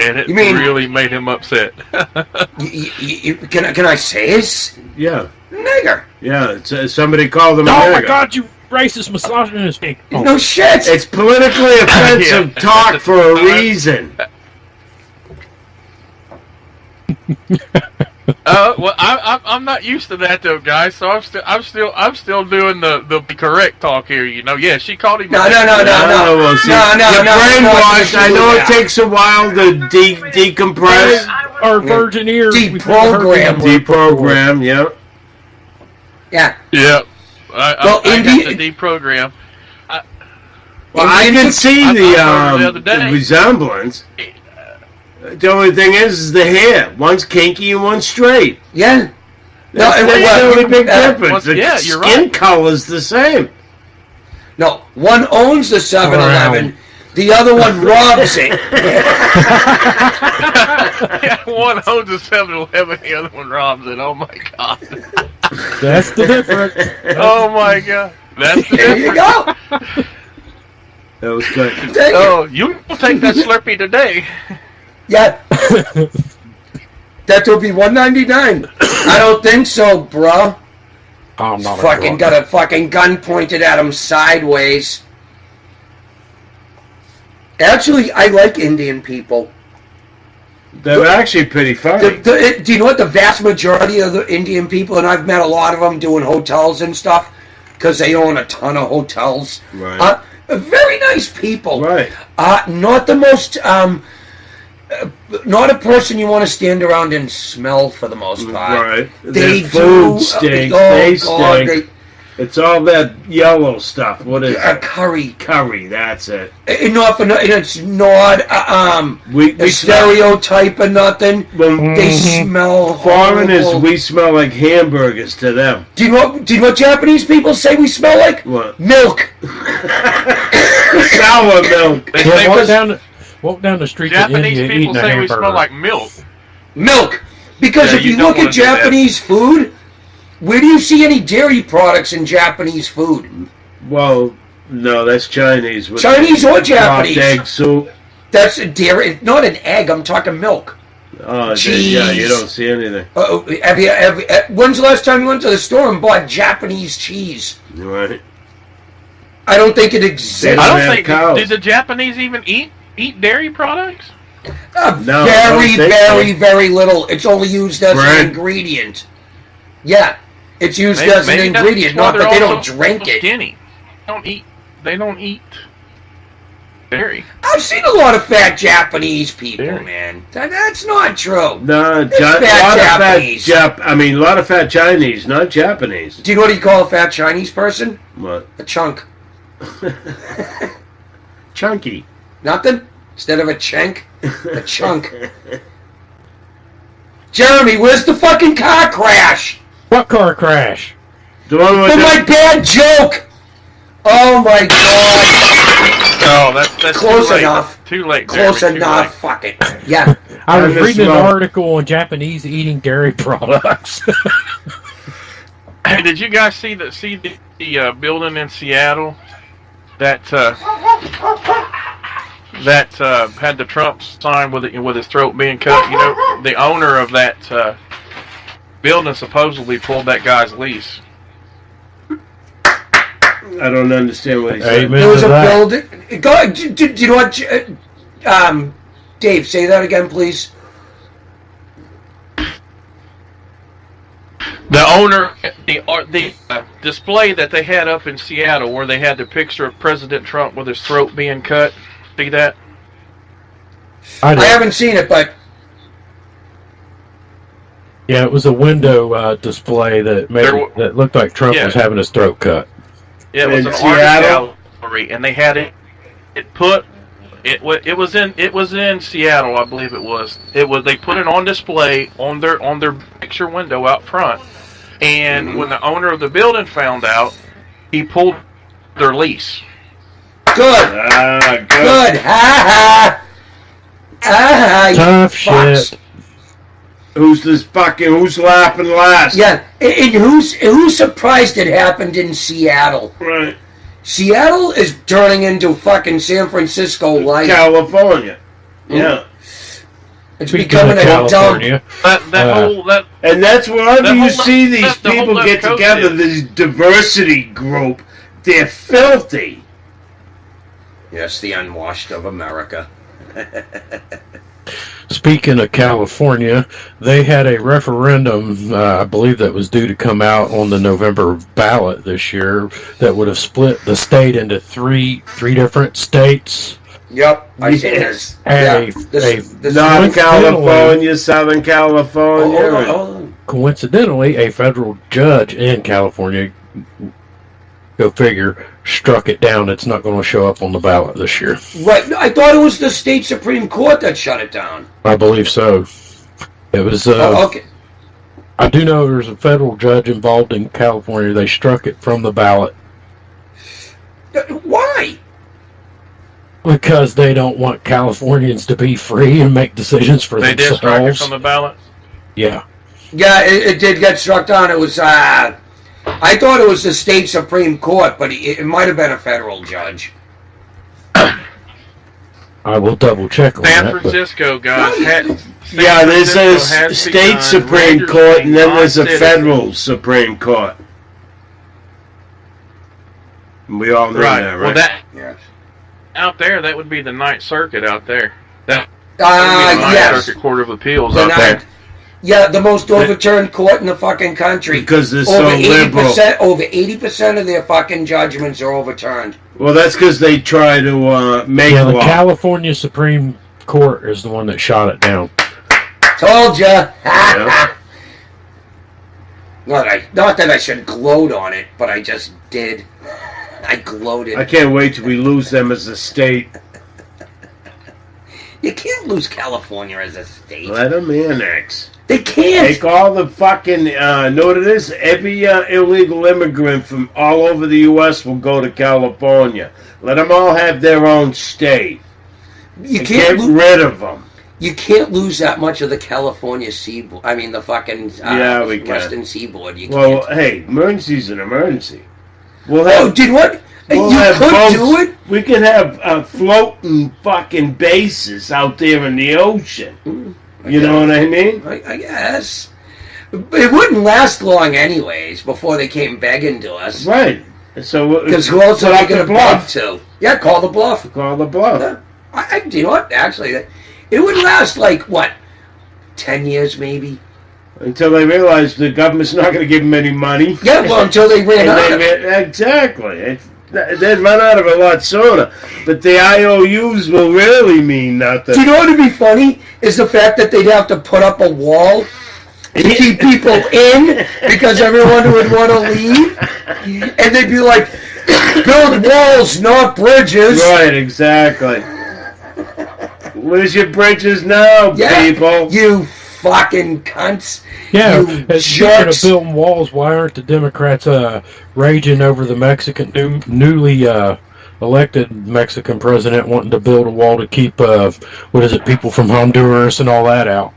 and it You mean- really made him upset. Can I say this? Yeah. Nigger. Yeah, somebody called them Oh my America. God, you racist misogynist! Oh. No shit. It's politically offensive Yeah. talk for a reason. Well, I'm not used to that though, guys. So I'm still doing the correct talk here. You know, yeah, she called him. No. Well, see, No, you're no, brainwashed. no, I know no. it takes a while to decompress, Our virgin ears. Deprogram. deprogram. Yeah. Yeah. Yeah. I Well, got India- the deprogram. Well, I can see I the heard the other day. resemblance. The only thing is the hair. One's kinky and one's straight. Yeah. No, That's well, the only big difference. well, The yeah, you're skin right. color's the same. No, one owns the 7-Eleven, the other one robs it. One owns a 7-Eleven, the other one robs it. Oh my god. That's the difference. Oh my god. That's the There you difference. go. That was good. Take it. Oh, you will take that Slurpee today. Yeah. That will be $1.99. I don't think so, bro. I'm not Fucking got a fucking gun pointed at him sideways. Actually, I like Indian people. They're actually pretty funny. Do you know what the vast majority of the Indian people, and I've met a lot of them doing hotels and stuff, because they own a ton of hotels. Right. Very nice people. Right. Not the most, not a person you want to stand around and smell for the most part. Right. They Their food do. stinks. Oh, They God, stink. It's all that yellow stuff. What is it? Curry. Curry, that's it. It's not We a stereotype or nothing. When They smell foreigners, horrible. we smell like hamburgers to them. Do you know what Japanese people say we smell like? What? Milk. Sour milk. They Yeah, say walk down the streets Japanese of India people eating a say we hamburger. smell like milk. Milk. Because Yeah, if you you don't look wanna at do that. Japanese food, where do you see any dairy products in Japanese food? Well, no, that's Chinese. With Chinese or chopped Japanese? egg soup. That's a dairy, not an egg. I'm talking milk. Oh, yeah, Cheese. you don't see anything. When's the last time you went to the store and bought Japanese cheese? Right. I don't think it They exists. don't I don't have think cows. did the Japanese even eat dairy products? No, I Very, don't think very, so. very little. It's only used as Bread. an ingredient. Yeah, it's used Maybe- as an maybe that's ingredient, why not they're that they all don't so drink it. Skinny. They don't eat dairy. I've seen a lot of fat Japanese people, Dairy. man. That's not true. No, It's a fat lot Japanese. of fat a lot of fat Chinese, not Japanese. Do you know what you call a fat Chinese person? What? A chunk. Chunky. Nothing? Instead of a chink, a chunk. Jeremy, where's the fucking car crash? What car crash? The one with For the, my bad joke! Oh my god. Oh, that's Close too late. enough. Too late. Close Jeremy, too enough. Fuck it. Yeah. I I was miss reading an Rob. article on Japanese eating dairy products. Hey, did you guys see the building in Seattle that had the Trump sign with his throat being cut? You know, the owner of that building supposedly pulled that guy's lease. I don't understand what he's saying. Amen. There was a to that. building. Go ahead. Do you know what? Dave, say that again, please. The owner, the display that they had up in Seattle, where they had the picture of President Trump with his throat being cut. See that? I I did. haven't seen it, but Yeah, it was a window display that that looked like Trump Yeah. was having his throat cut. Yeah, it was In an Seattle? art gallery, and they had it. It was in Seattle, I believe it was. They put it on display on their picture window out front, and when the owner of the building found out, he pulled their lease. good. Good. Good. Ha ha. Ah, you Tough fucks. shit. Who's laughing last? Yeah, and who's surprised it happened in Seattle? Right. Seattle is turning into fucking San Francisco light. California. Yeah. It's Speaking becoming of a dump. California, That And that's wherever That you whole see left- these the whole people left get coast together, is. this diversity group, they're filthy. Yes, the unwashed of America. speaking of California, they had a referendum, I believe that was due to come out on the November ballot this year, that would have split the state into three different states. Yep, I see Yes. this. And Yeah, a this Northern Coincidentally- California, Southern California. hold on, hold on. coincidentally, a federal judge in California, go figure, struck it down. It's not going to show up on the ballot this year. Right, I thought it was the state Supreme Court that shut it down. I believe so. It was. Oh, okay. I do know there's a federal judge involved in California. They struck it from the ballot Why? because they don't want Californians to be free and make decisions for they did strike it themselves. from the ballot. Yeah. Yeah, it did get struck down. It was, I thought it was the state Supreme Court, but it might have been a federal judge. I will double check on San that. but- Francisco guys had. Yeah, there's San a Francisco has state begun Supreme Court, and then there's a registering federal Supreme Court. We all know Right. that, right? Well, that Yes. out there, that would be the Ninth Circuit out there. That would be the Ninth Yes. Circuit Court of Appeals The out there. ninth. Yeah, the most overturned court in the fucking country. Because they're so liberal. Over 80% of their fucking judgments are overturned. Well, that's because they try to make yeah, the law. California Supreme Court is the one that shot it down. Told ya. Yeah. Not that I should gloat on it, but I just did. I gloated. I can't wait till we lose them as a state. You can't lose California as a state. Let them annex. They can't. Take all the fucking, know what it is? Every illegal immigrant from all over the U.S. will go to California. Let them all have their own state. You And can't get rid of them. You can't lose that much of the California seaboard. I mean, the fucking Yeah, we can. western seaboard. You Well, can't. hey, emergency's an emergency. We'll Oh, have, did what? we'll You have could boats. do it? We can have floating fucking bases out there in the ocean. You know what I mean? I guess. But it wouldn't last long anyways before they came begging to us. Right. So Because who else are call they going the to bluff bluff? to? Yeah, call the bluff. Call the bluff. Do you know what? Actually, it would last like, what, 10 years maybe? Until they realize the government's not going to give them any money. Yeah, well, until they ran out of it. Exactly. They'd run out of it a lot sooner. But the IOUs will really mean nothing. Do you know what would be funny? Is the fact that they'd have to put up a wall to keep people in because everyone would want to leave. And they'd be like, build walls, not bridges. Right, exactly. Where's your bridges now, Yeah, people? you fucking cunts. Yeah, You as speaking of jerks. building walls, why aren't the Democrats raging over the Mexican newly elected Mexican president wanting to build a wall to keep people from Honduras and all that out?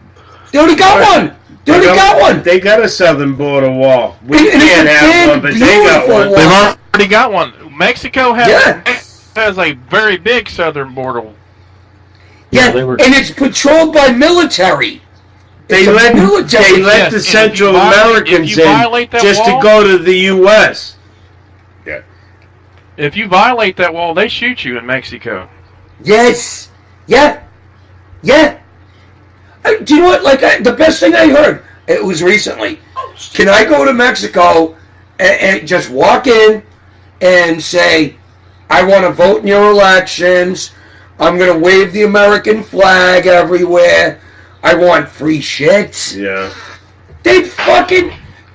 They already got one. They already got one. They got a southern border wall. We And it's can't a have big, one, but they got beautiful one. wall. They've already got one. Mexico Yeah. has a very big southern border. Yeah, they were- and it's patrolled by military. They It's a let military. Yes, the and if Central you violate- Americans if you violate in that just wall- to go to the U.S. If you violate that wall, they shoot you in Mexico. Yes. Yeah. Yeah. Do you know what? The best thing I heard, it was recently. Can I go to Mexico and just walk in and say, I want to vote in your elections. I'm going to wave the American flag everywhere. I want free shit. Yeah. They'd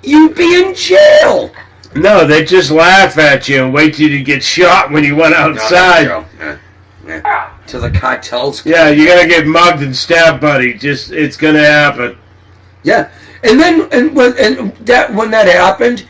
you'd be in jail. No, they just laugh at you and wait till you get shot when you went outside. To the cartels. Yeah, you're gonna get mugged and stabbed, buddy. It's gonna happen. Yeah. And then when that happened,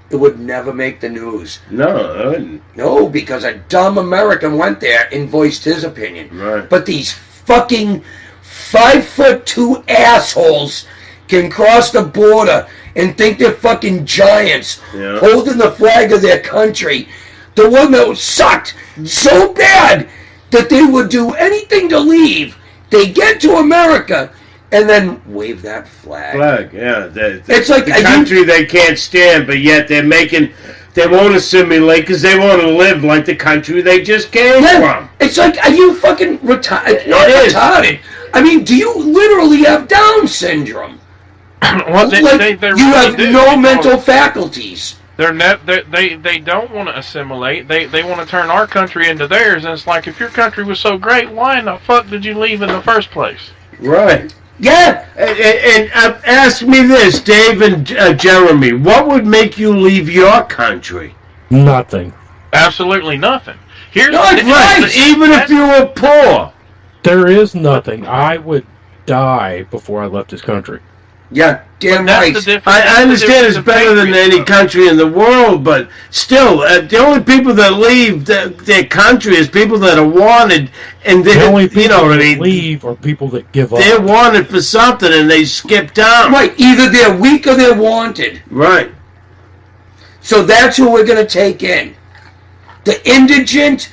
it would never make the news. No, I wouldn't. No, because a dumb American went there and voiced his opinion. Right. But these fucking 5'2" assholes can cross the border and think they're fucking giants, Yeah. holding the flag of their country. The one that sucked so bad that they would do anything to leave. They get to America and then wave that flag. Yeah. It's like, the are you- country they can't stand, but yet they won't assimilate because they want to live like the country they just came Yeah, from. it's like, are you fucking retarded? Not It is. retarded. I mean, do you literally have Down syndrome? Well, they you really have do. no mental faculties. They don't want to assimilate. They want to turn our country into theirs. And it's like, if your country was so great, why in the fuck did you leave in the first place? Right. Yeah, And ask me this, Dave and Jeremy, what would make you leave your country? Nothing. Absolutely nothing. Here's Not right. Even if you were poor. There is nothing. I would die before I left this country. yeah, damn That's right. the difference. I That's the understand difference it's in better than any patriotism. country in the world, but still, the only people that leave their country is people that are wanted, and The only they, people you know what I that mean. leave are people that give up. They're wanted for something, and they skip down. Right, either they're weak or they're wanted. Right. So that's who we're going to take in. The indigent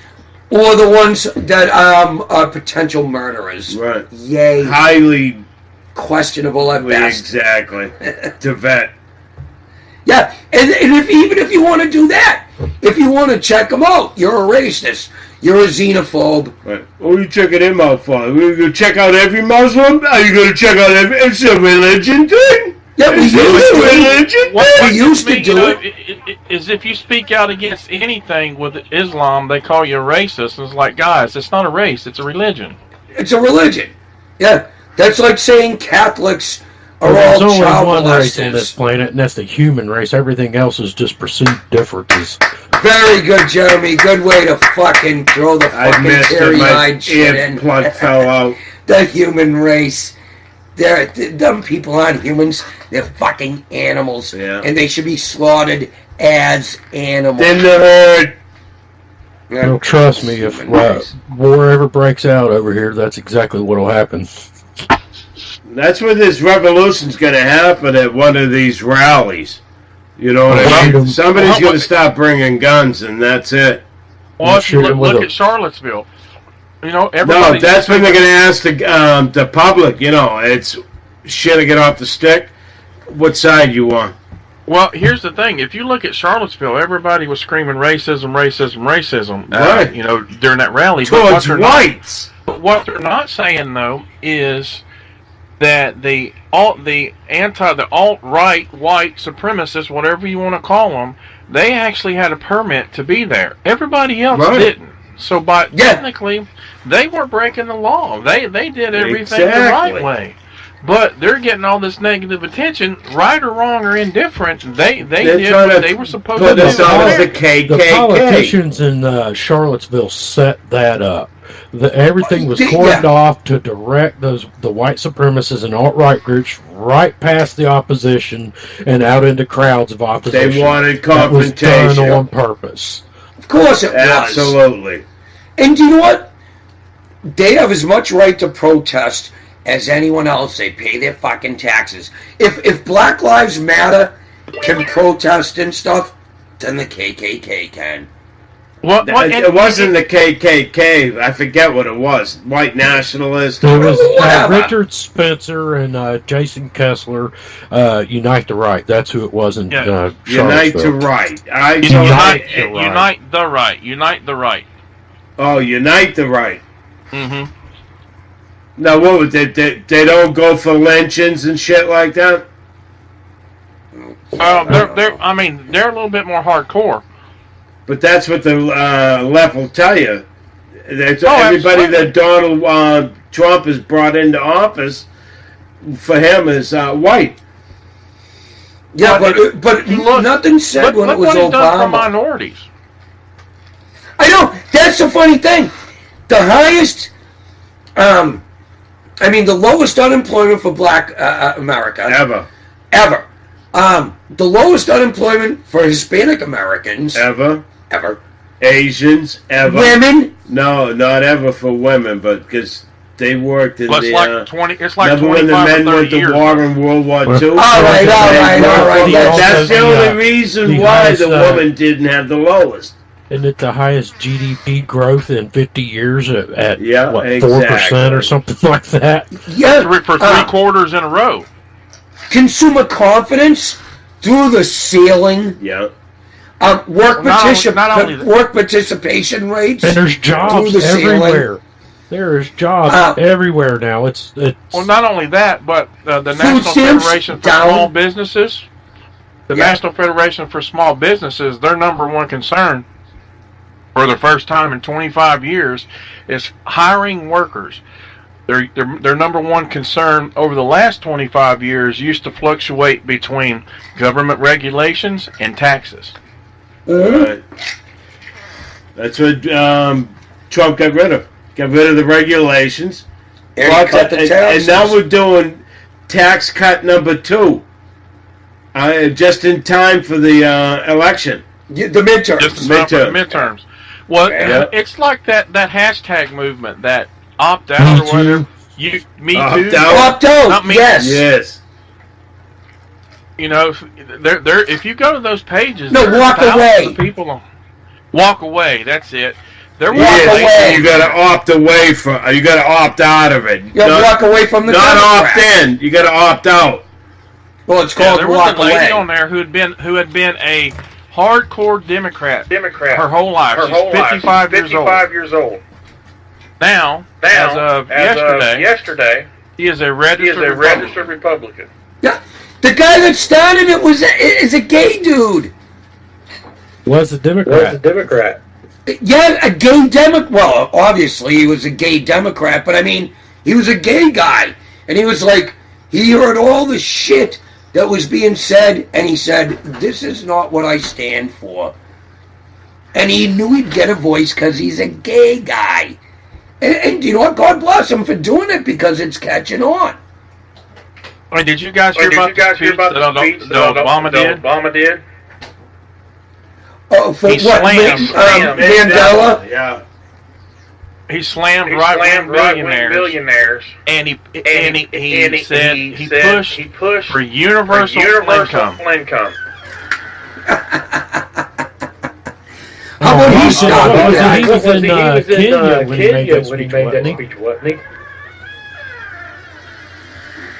or the ones that are potential murderers. Right. Yay. Highly, Questionable at best. exactly. To vet. Yeah, and even if you want to do that, if you want to check them out, you're a racist. You're a xenophobe. Right. What are you checking him out for? Are you going to check out every Muslim? Are you going to check out every... It's a religion thing? Yeah, we It's used a to. religion We thing? used to mean, do it is if you speak out against anything with Islam, they call you a racist. And it's like, guys, it's not a race; it's a religion. It's a religion. Yeah, that's like saying Catholics are There's all only child one race on this molesters. planet, and that's the human race. Everything else is just perceived differences. Very good, Jeremy. Good way to fucking throw the I fucking missed it. My teary-eyed shit in. earplug fell out. The human race. Them people aren't humans. They're fucking animals. Yeah. And they should be slaughtered as animals. In the herd. Yeah. Well, trust me, if Human race. war ever breaks out over here, that's exactly what'll happen. That's where this revolution's going to happen at one of these rallies. You know what I mean? Well, Somebody's well, going to stop bringing guns, and that's it. Well, if you Shoot 'em with look a- at Charlottesville, you know, No, everybody. that's when they're going to ask the public. You know, it's shit to get off the stick. What side you on? Well, here's the thing. If you look at Charlottesville, everybody was screaming racism, racism, racism. Right. You know, during that rally. But Towards whites. what they're not saying though is that the alt-right white supremacists, whatever you want to call them, they actually had a permit to be there. Everybody else Right. didn't. So, Yeah. technically, they were breaking the law. They did everything the Exactly. right way. But they're getting all this negative attention, right or wrong or indifferent. They They're did trying what to they were supposed to put do. us on as the The KKK. politicians in Charlottesville set that up. Everything was Yeah. cordoned off to direct the white supremacists and alt-right groups right past the opposition and out into crowds of opposition. They wanted That was done confrontation. on purpose. Of course it was. Absolutely. And you know what? They have as much right to protest as anyone else. They pay their fucking taxes. If Black Lives Matter can protest and stuff, then the KKK can. It wasn't the KKK. I forget what it was. White nationalist. There was Whatever. Richard Spencer and Jason Kessler, Unite the Right. That's who it was in Yeah. Unite to Charlottesville. right. Unite the right. Unite the right. Unite the right. Oh, unite the right. Mm-hmm. Now, what would they don't go for lynchings and shit like that? I mean, they're a little bit more hardcore. But that's what the left will tell you. That's Oh, everybody absolutely. that Donald Trump has brought into office for him is white. Yeah, But but look- nothing said Look, when look it was what he's done for Obama. minorities. I know. That's the funny thing. The highest, the lowest unemployment for Black America Ever. The lowest unemployment for Hispanic Americans Ever. ever. Asians. Ever. Women. No, not ever for women, but because they worked in Well, it's the... like 20. It's like remember when the 25 men or 30 went to years. war in World War II? All right. That's the only the reason why highest, the woman didn't have the lowest. Isn't it the highest GDP growth in 50 years at Yeah, what, 4% exactly. or something like that? Yeah. For three quarters in a row. Consumer confidence through the ceiling. Yeah. Work not only that. work participation rates. And there's jobs Through the ceiling. everywhere. There is jobs everywhere now. It's Well, not only that, but the Food National stamps Federation for down. Small Businesses, the Yeah. National Federation for Small Businesses, their number one concern for the first time in 25 years is hiring workers. Their number one concern over the last 25 years used to fluctuate between government regulations and taxes. Right. That's what Trump got rid of. Got rid of the regulations. And he cut the and taxes. now we're doing tax cut number 2. Just in time for the election. The midterms. Just in time for the midterms. Well, Yeah. it's like that hashtag movement, that opt out or whatever. Me too. Opt out. Opt out. Not me. Yes. Yes. You know, if you go to those pages, No, there are walk thousands away. of people. Walk away. That's it. They're Walk walking away. You gotta opt away from. You gotta opt out of it. You walk away from the Not Democrats. opt in. You gotta opt out. Well, it's Yeah, called there was walk a lady away. on there who had been a hardcore Democrat her whole life. She's 55 years old. Now, as of yesterday, he is a registered Republican. Yeah. The guy that started it is a gay dude. was a Democrat. Yeah, a gay Democrat. Well, obviously he was a gay Democrat, but I mean, he was a gay guy, and he was like He heard all the shit that was being said, and he said, "This is not what I stand for." And he knew he'd get a voice because he's a gay guy. And you know what? God bless him for doing it because it's catching on. Wait, did you guys hear about the speech that Obama did? Oh, for He what? slammed Mandela? Yeah. He slammed right-wing millionaires, and he said he pushed for universal income. How about he stopped that? He was in Kenya when he made that speech, wasn't he?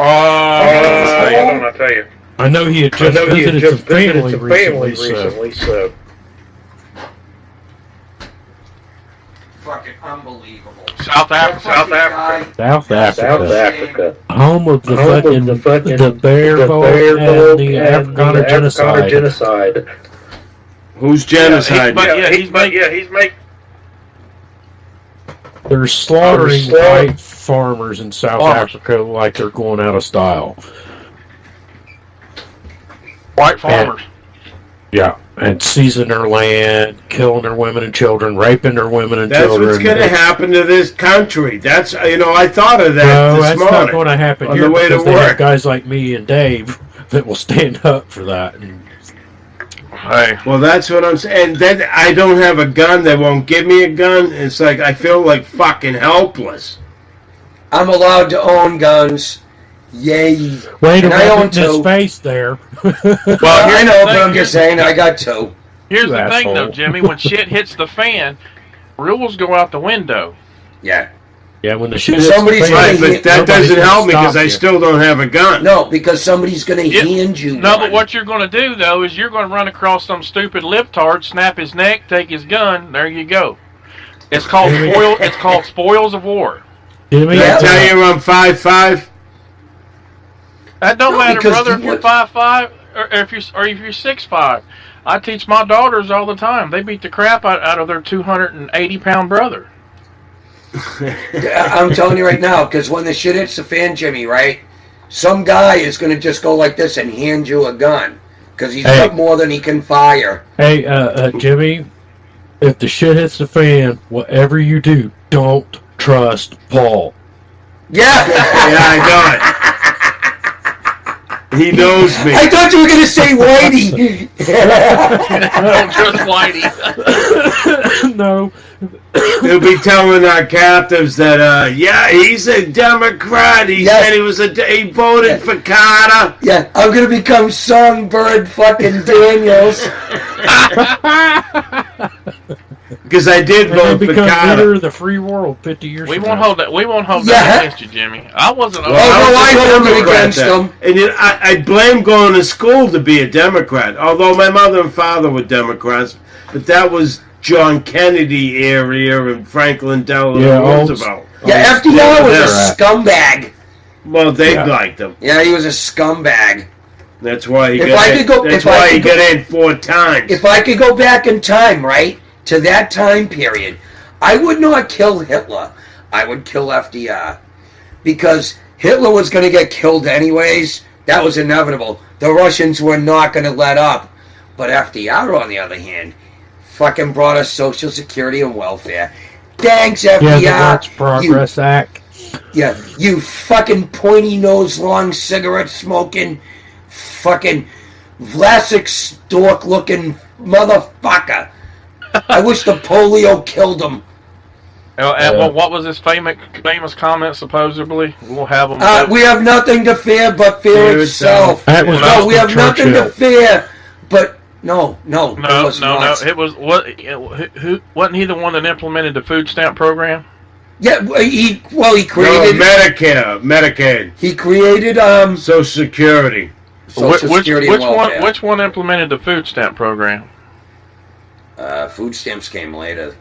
I don't know, I tell you. I know he had just visited some family recently, so. Fucking unbelievable. South Africa. Home of the bear vote and the Afrikaner genocide. Who's genocide? He's making. They're slaughtering white farmers in South Africa like they're going out of style. White farmers. And seizing their land, killing their women and children, raping their women and That's children. That's what's going to happen to this country. That's, I thought of that this morning. That's not going to happen on here the way to because they work. have guys like me and Dave that will stand up for that. And, hey. Well, that's what I'm saying. And then I don't have a gun. They won't give me a gun. It's like I feel like fucking helpless. I'm allowed to own guns. Yay. Wait a And I own minute, his two. face there. Well, I know, but I'm just saying, I got two. Here's You the thing, asshole. though, Jimmy. When shit hits the fan, rules go out the window. Yeah. Yeah, when the shit Somebody's hits the right, fan, But that nobody's doesn't gonna help me because stop I you. still don't have a gun. No, because somebody's going to hand you No, one. but what you're going to do, though, is you're going to run across some stupid libtard, snap his neck, take his gun. There you go. It's called It's called spoils of war. Jimmy, Yeah. I tell you I'm 5'5". That don't No, matter, because brother. If you you're would- 5'5", or if you're 6'5". I teach my daughters all the time. They beat the crap out of their 280-pound brother. I'm telling you right now, because when the shit hits the fan, Jimmy, right? Some guy is going to just go like this and hand you a gun because he's got more than he can fire. Hey, Jimmy, if the shit hits the fan, whatever you do, don't trust Paul. Yeah. Yeah, I know it. He knows me. I thought you were going to say Whitey. Don't trust Whitey. No. They'll be telling our captives that, he's a Democrat. He Yes. said he voted for Carter. Yeah, I'm going to become Songbird fucking Daniels. Because I did And then vote for become leader Carter. of the free world 50 years We from won't now. hold that. We won't hold Yeah. that against you, Jimmy. I wasn't. Oh, no, I voted Democrat against then. him. And I blame going to school to be a Democrat. Although my mother and father were Democrats, but that was John Kennedy area and Franklin Delano Roosevelt. Yeah, FDR was a Democrat. scumbag. Well, they liked him. Yeah, he was a scumbag. That's why he If got I in. could go- That's if I why he could go- got in 4 times. If I could go back in time, right, to that time period, I would not kill Hitler. I would kill FDR. Because Hitler was going to get killed anyways. That was inevitable. The Russians were not going to let up. But FDR, on the other hand, fucking brought us Social Security and welfare. Thanks, FDR. Yeah, the Works Progress Act. You fucking pointy nose long cigarette smoking fucking Vlasic stork looking motherfucker. I wish the polio killed him. And what was his famous comment? Supposedly, we'll have him. We have nothing to fear but fear itself. That was No, we have Winston nothing to Churchill. fear but no. No. It was what? Who wasn't he the one that implemented the food stamp program? Yeah, he No, created Medicare, Medicaid, he created Social Security. Social Security and welfare. Which one implemented the food stamp program? Food stamps came later.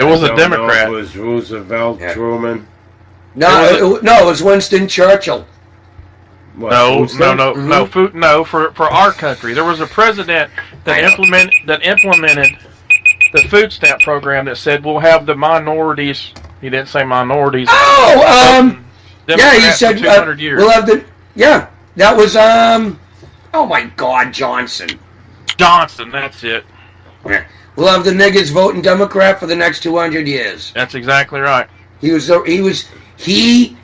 It was I a don't Democrat. know if it was Roosevelt, Yeah. Truman. No, it was Winston Churchill. What, No, food stamps? no, food. No, for our country, there was a president that implemented the food stamp program that said we'll have the minorities. He didn't say minorities. Oh, Yeah, he Democrat said for 200 years. we'll have the. Yeah, that was Oh my God, Johnson. Johnson, that's it. Yeah. We'll have the niggas voting Democrat for the next 200 years. That's exactly right. He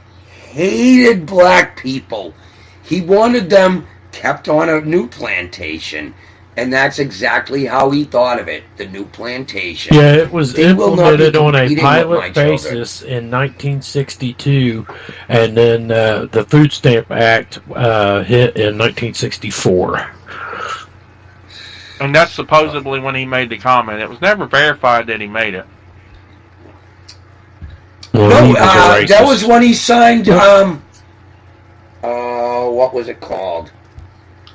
hated black people. He wanted them kept on a new plantation. And that's exactly how he thought of it, the new plantation. Yeah, it was They will not be implemented on a competing with my pilot children. basis in 1962, and then the Food Stamp Act hit in 1964. And that's supposedly when he made the comment. It was never verified that he made it. Well, No, he was a that racist. was when he signed, what was it called?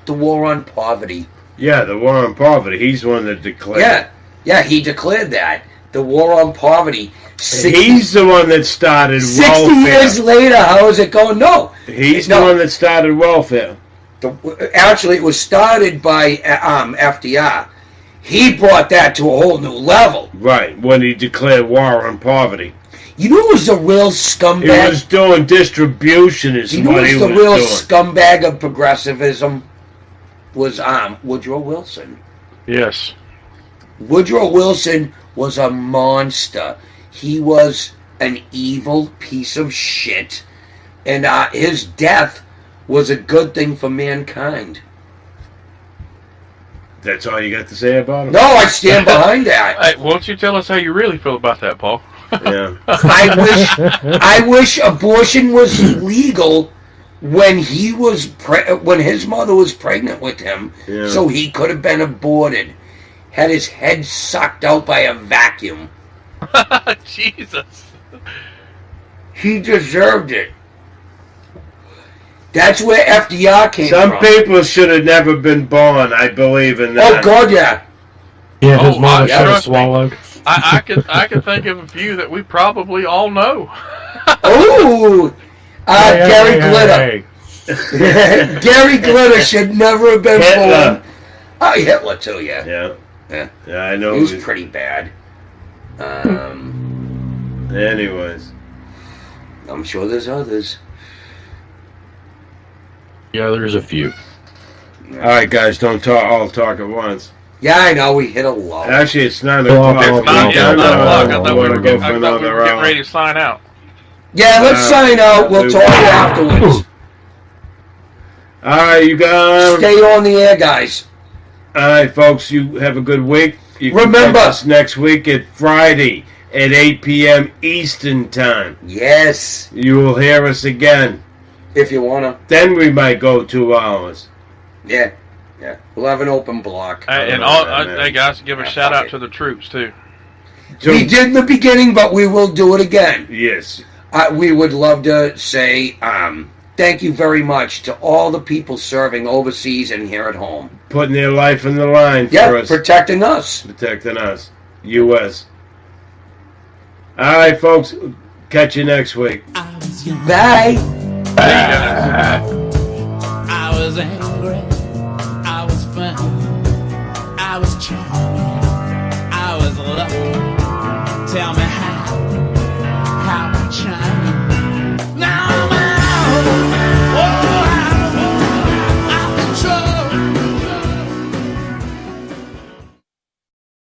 The War on Poverty. Yeah, the war on poverty. He's the one that declared. Yeah, he declared that. The War on Poverty. He's the one that started 60 welfare. years later, how is it going? No. He's No. the one that started welfare. Actually, it was started by FDR. He brought that to a whole new level. Right, when he declared war on poverty. You know who was a real He scumbag? was doing distribution is You know what he who's was the real doing. scumbag of progressivism? Was Woodrow Wilson. Yes. Woodrow Wilson was a monster. He was an evil piece of shit. And his death was a good thing for mankind. That's all you got to say about him? No, I stand behind that. Hey, won't you tell us how you really feel about that, Paul? Yeah. I wish abortion was legal when he was when his mother was pregnant with him, Yeah. so he could have been aborted. Had his head sucked out by a vacuum. Jesus. He deserved it. That's where FDR came Some from. people should have never been born. I believe in Oh that. God, yeah. Yeah, his Oh, mother yeah, should have trust me. swallowed. I could think of a few that we probably all know. Ooh, Gary Glitter. Hey. Gary Glitter should never have been Hitler. born. Oh, Hitler too, yeah. Yeah. Yeah, I know. He was pretty bad. Anyways. I'm sure there's others. Yeah, there's a few. All right, guys, don't all talk at once. Yeah, I know, we hit a low. Actually, it's 9 Well, o'clock. well, It's not yet. well, 9 o'clock. I well, thought we wanna were go getting, for I thought we another were getting hour. ready to sign out. Yeah, let's sign out. We'll talk afterwards. All right, you guys. Stay on the air, guys. All right, folks, you have a good week. You can Remember- catch us next week at Friday at 8 p.m. Eastern Time. Yes, You will hear us again. if you wanna. Then we might go 2 hours. Yeah. We'll have an open block. Hey, and hey guys, give a shout out to the troops too. We did in the beginning, but we will do it again. Yes. We would love to say thank you very much to all the people serving overseas and here at home. Putting their life in the line for Yeah, us. protecting us. Protecting us. U.S. All right, folks. Catch you next week. Bye. I was angry, I was fun, I was charming.